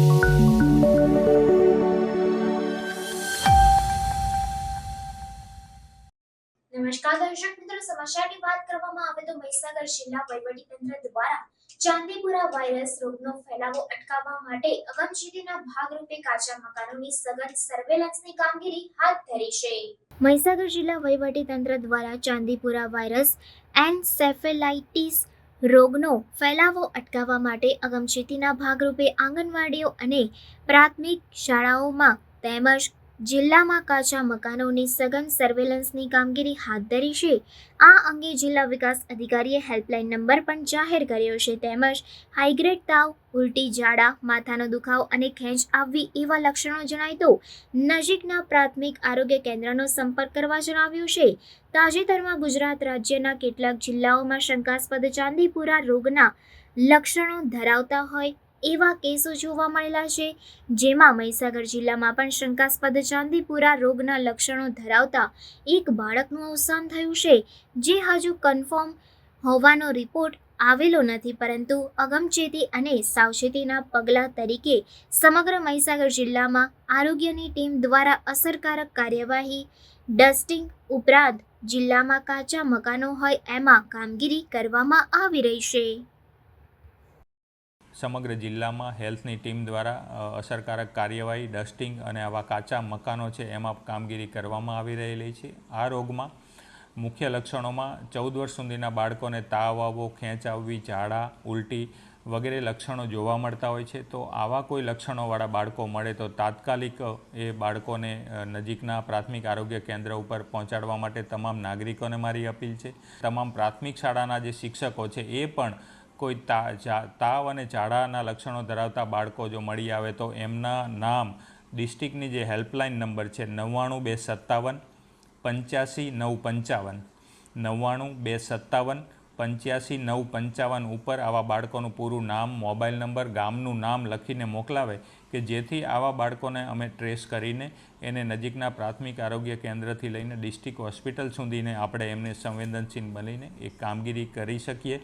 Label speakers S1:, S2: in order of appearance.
S1: નમસ્કાર દર્શક મિત્રો, સમાચારની વાત કરવામાં આવે તો મહીસાગર જિલ્લા વહીવટીતંત્ર દ્વારા ચાંદીપુરા વાયરસ રોગનો ફેલાવો અટકાવવા માટે અગમચેતીના ભાગરૂપે કાચા મકાનોની સઘન સર્વેલન્સની કામગીરી હાથ ધરી છે। મહીસાગર જિલ્લા વહીવટીતંત્ર દ્વારા ચાંદીપુરા વાયરસ એન્સેફેલાઇટિસ રોગનો ફેલાવો અટકાવવા માટે અગમચેતીના ભાગરૂપે આંગણવાડીઓ અને પ્રાથમિક શાળાઓમાં તેમજ જિલ્લામાં કાચા મકાનોની સઘન સર્વેલન્સની કામગીરી હાથ ધરી છે। આ અંગે જિલ્લા વિકાસ અધિકારીએ હેલ્પલાઇન નંબર પણ જાહેર કર્યો છે। તેમજ હાઈગ્રેડ તાવ, ઉલટી, ઝાડા, માથાનો દુખાવો અને ખેંચ આવવી એવા લક્ષણો જણાય તો નજીકના પ્રાથમિક આરોગ્ય કેન્દ્રનો સંપર્ક કરવા જણાવ્યું છે। તાજેતરમાં ગુજરાત રાજ્યના કેટલાક જિલ્લાઓમાં શંકાસ્પદ ચાંદીપુરા રોગના લક્ષણો ધરાવતા હોય એવા કેસો જોવા મળેલા છે, જેમાં મહીસાગર જિલ્લામાં પણ શંકાસ્પદ ચાંદીપુરા રોગના લક્ષણો ધરાવતા એક બાળકનું અવસાન થયું છે, જે હજુ કન્ફર્મ હોવાનો રિપોર્ટ આવેલો નથી, પરંતુ અગમચેતી અને સાવચેતીના પગલાં તરીકે સમગ્ર મહીસાગર જિલ્લામાં આરોગ્યની ટીમ દ્વારા અસરકારક કાર્યવાહી, ડસ્ટિંગ ઉપરાંત જિલ્લામાં કાચા મકાનો હોય એમાં કામગીરી કરવામાં આવી રહી છે।
S2: સમગ્ર જિલ્લામાં હેલ્થની ટીમ દ્વારા અસરકારક કાર્યવાહી, ડસ્ટિંગ અને આવા કાચા મકાનો છે એમાં કામગીરી કરવામાં આવી રહેલી છે। આ રોગમાં મુખ્ય લક્ષણોમાં 14 વર્ષ સુધીના બાળકોને તાવ આવવો, ખેંચ આવવી, ઝાડા, ઉલટી વગેરે લક્ષણો જોવા મળતા હોય છે। તો આવા કોઈ લક્ષણોવાળા બાળકો મળે તો તાત્કાલિક એ બાળકોને નજીકના પ્રાથમિક આરોગ્ય કેન્દ્ર ઉપર પહોંચાડવા માટે તમામ નાગરિકોને મારી અપીલ છે। તમામ પ્રાથમિક શાળાના જે શિક્ષકો છે એ પણ કોઈ તાવ અને ઝાડાના લક્ષણો ધરાવતા બાળકો જો મળી આવે તો એમના નામ ડિસ્ટ્રિક્ટની જે હેલ્પલાઇન નંબર છે 99 257 85 955 99 257 85 955 ઉપર આવા બાળકોનું પૂરું નામ, મોબાઈલ નંબર, ગામનું નામ લખીને મોકલાવે કે જેથી આવા બાળકોને અમે ટ્રેસ કરીને એને નજીકના પ્રાથમિક આરોગ્ય કેન્દ્રથી લઈને ડિસ્ટ્રિક્ટ હોસ્પિટલ સુધીને આપણે એમને સંવેદનશીલ બનીને એ કામગીરી કરી શકીએ।